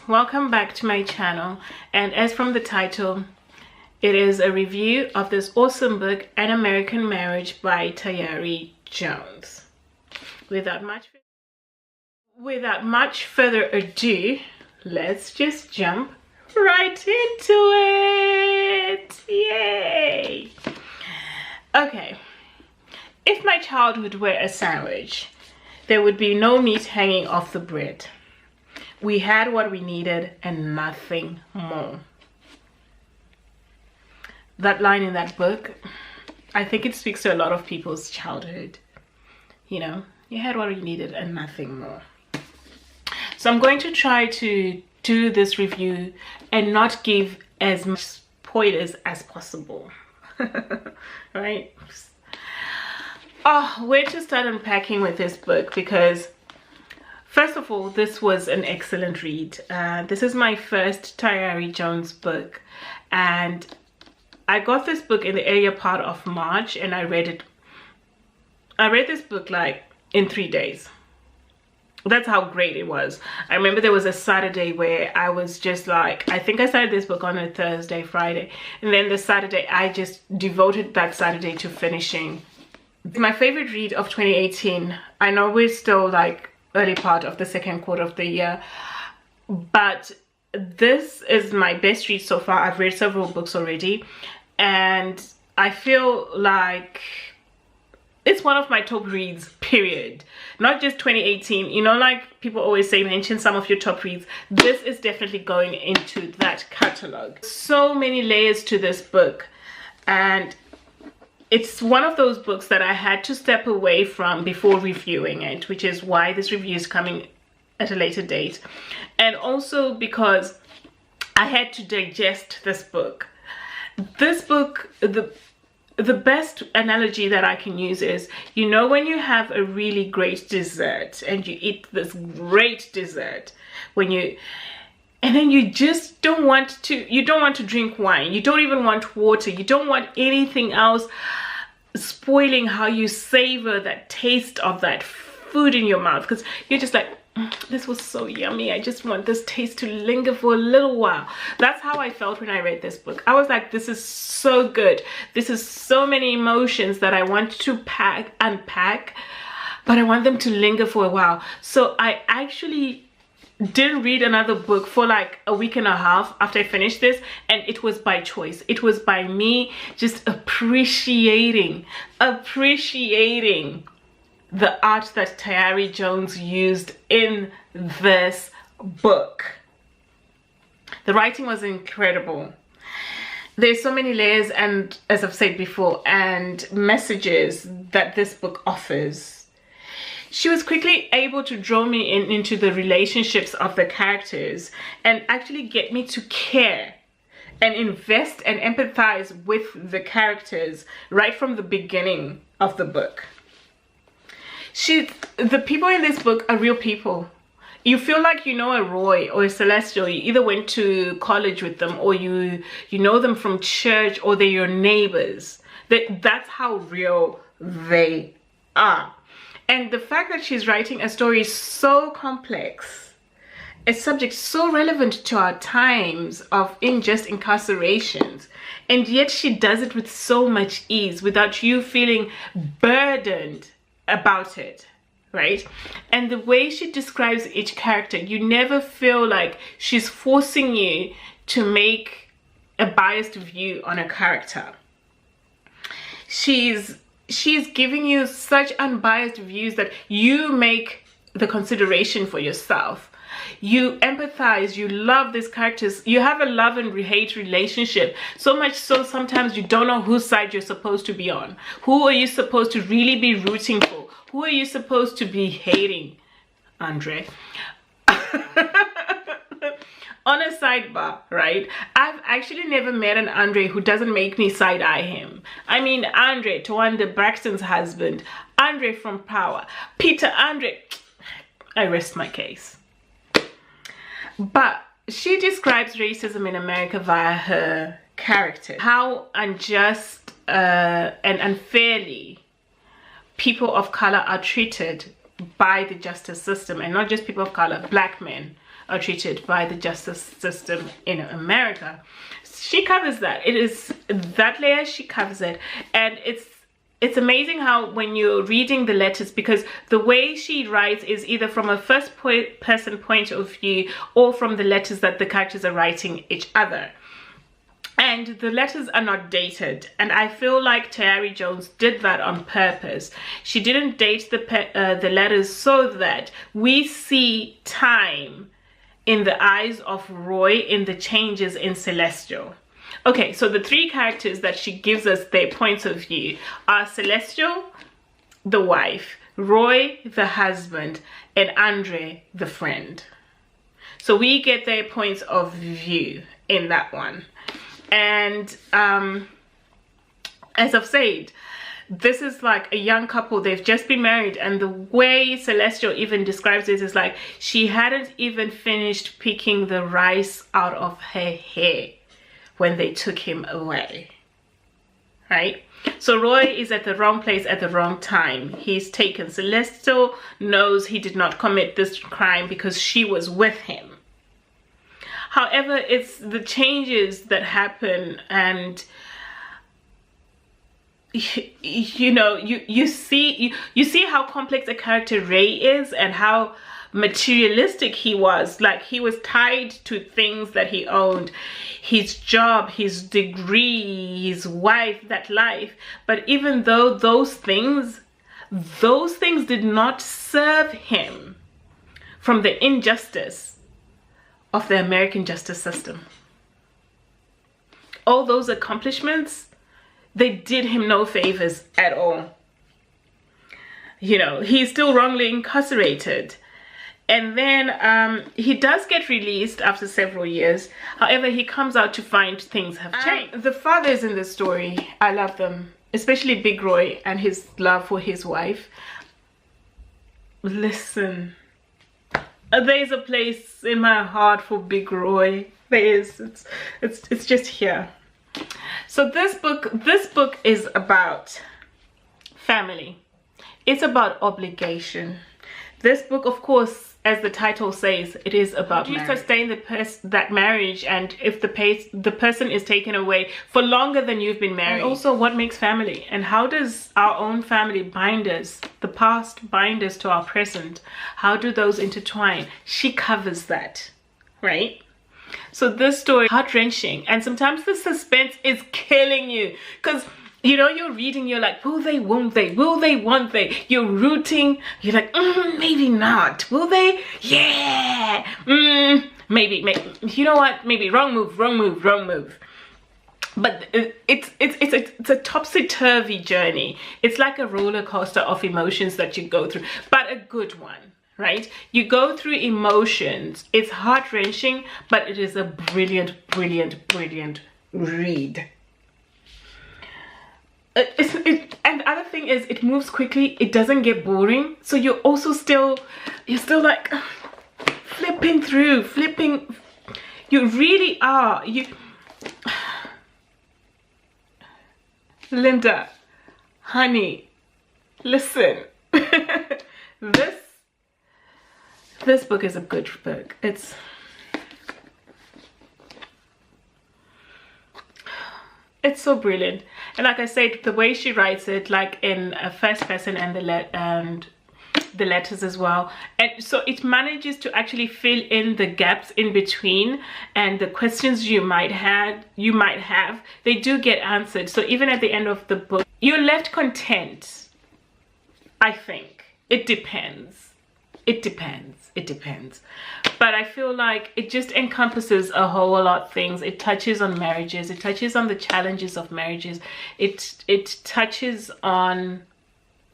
welcome back to my channel, and as from the title, it is a review of this awesome book, An American Marriage by Tayari Jones. Without much further ado, let's just jump right into it. Yay! Okay, if my childhood were a sandwich, there would be no meat hanging off the bread. We had what we needed and nothing more. That line in that book, I think it speaks to a lot of people's childhood. You know, you had what you needed and nothing more. So I'm going to try to do this review and not give as much spoilers as possible. Right? Oh, where to start unpacking with this book? Because first of all, this was an excellent read. This is my first Tayari Jones book, and I got this book in the earlier part of March, and I read this book like in 3 days. That's how great it was. I remember there was a Saturday where I was just like, I think I started this book on a Thursday, Friday, and then the Saturday I just devoted that Saturday to finishing. It's my favorite read of 2018. I know we're still like early part of the second quarter of the year, but this is my best read so far. I've read several books already, and I feel like it's one of my top reads, period. Not just 2018, you know, like people always say, mention some of your top reads. This is definitely going into that catalog. So many layers to this book, and it's one of those books that I had to step away from before reviewing it, which is why this review is coming at a later date. And also because I had to digest this book. This book, the best analogy that I can use is, you know, when you have a really great dessert and you eat this great dessert, and then you just don't want to drink wine, you don't even want water, you don't want anything else spoiling how you savor that taste of that food in your mouth, because you're just like, this was so yummy, I just want this taste to linger for a little while. That's how I felt when I read this book. I was like, this is so good, this is so many emotions that I want to unpack, but I want them to linger for a while. So I actually didn't read another book for like a week and a half after I finished this, and it was by choice. It was by me just appreciating the art that Tayari Jones used in this book. The writing was incredible. There's so many layers, and as I've said before, and messages that this book offers. She was quickly able to draw me into the relationships of the characters and actually get me to care and invest and empathize with the characters right from the beginning of the book. The people in this book are real people. You feel like you know a Roy or a Celestial. You either went to college with them, or you know them from church, or they're your neighbors. That's how real they are. And the fact that she's writing a story so complex, a subject so relevant to our times of unjust incarcerations, and yet she does it with so much ease without you feeling burdened about it, right? And the way she describes each character, you never feel like she's forcing you to make a biased view on a character. She's giving you such unbiased views that you make the consideration for yourself. You empathize, you love these characters, you have a love and hate relationship, so much so sometimes you don't know whose side you're supposed to be on. Who are you supposed to really be rooting for? Who are you supposed to be hating? Andre. On a sidebar, right? I've actually never met an Andre who doesn't make me side-eye him. I mean, Andre, Tawanda Braxton's husband, Andre from Power, Peter Andre. I rest my case. But she describes racism in America via her character. How unjust and unfairly people of color are treated by the justice system, and not just people of color, black men are treated by the justice system in America. She covers that. It is that layer, she covers it. And it's amazing how when you're reading the letters, because the way she writes is either from a first person point of view or from the letters that the characters are writing each other. And the letters are not dated, and I feel like Tayari Jones did that on purpose. She didn't date the letters so that we see time in the eyes of Roy in the changes in Celestial. Okay, so the three characters that she gives us their points of view are Celestial, the wife, Roy, the husband, and Andre, the friend. So we get their points of view in that one. And as I've said, this is like a young couple. They've just been married, and the way Celestial even describes it is like she hadn't even finished picking the rice out of her hair when they took him away, right? So Roy is at the wrong place at the wrong time. He's taken. Celestial knows he did not commit this crime because she was with him. However, it's the changes that happen, and you know, you see how complex a character Ray is and how materialistic he was. Like, he was tied to things that he owned, his job, his degree, his wife, that life. But even though those things did not serve him from the injustice of the American justice system. All those accomplishments, they did him no favors at all. You know, he's still wrongly incarcerated. And then he does get released after several years. However, he comes out to find things have changed. The fathers in the story, I love them, especially Big Roy and his love for his wife. Listen, there's a place in my heart for Big Roy. There is. It's just here. So this book is about family. It's about obligation. This book, of course, as the title says, it is about marriage. You sustain that marriage, and if the person is taken away for longer than you've been married. And also, what makes family, and how does our own family bind us, the past bind us to our present? How do those intertwine? She covers that, right? So this story, heart-wrenching, and sometimes the suspense is killing you, because you know, you're reading, you're like, will they, won't they, will they, won't they? You're rooting, you're like, maybe not, will they? Yeah, maybe, you know what, maybe wrong move. But it's a topsy-turvy journey. It's like a roller coaster of emotions that you go through, but a good one, right? You go through emotions. It's heart-wrenching, but it is a brilliant read. And the other thing is, it moves quickly. It doesn't get boring. So you're also still like flipping. You really are. Linda, honey, listen. This book is a good book. It's so brilliant. And like I said, the way she writes it, like in a first person, and the letters as well, and so it manages to actually fill in the gaps in between, and the questions you might have, they do get answered. So even at the end of the book, you're left content. I think it depends. But I feel like it just encompasses a whole lot of things. It touches on marriages, it touches on the challenges of marriages, it touches on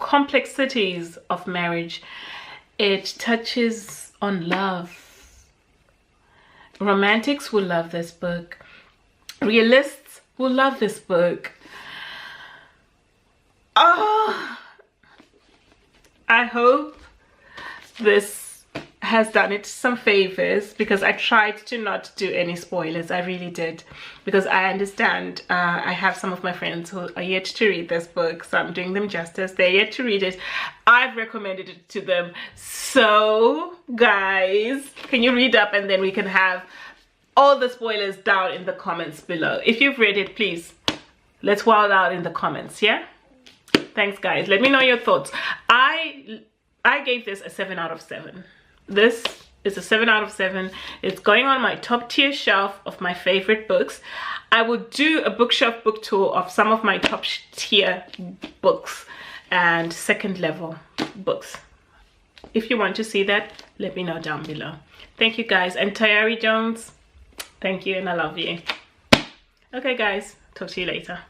complexities of marriage, it touches on love. Romantics will love this book, realists will love this book. Oh, I hope this has done it some favors, because I tried to not do any spoilers. I really did, because I understand I have some of my friends who are yet to read this book, so I'm doing them justice. They're yet to read it. I've recommended it to them. So guys, can you read up, and then we can have all the spoilers down in the comments below. If you've read it, please let's wild out in the comments. Yeah, thanks guys. Let me know your thoughts. I gave this a 7 out of 7. This is a 7 out of 7. It's going on my top tier shelf of my favorite books. I will do a bookshelf book tour of some of my top tier books and second level books. If you want to see that, let me know down below. Thank you guys. And Tayari Jones, thank you and I love you. Okay guys, talk to you later.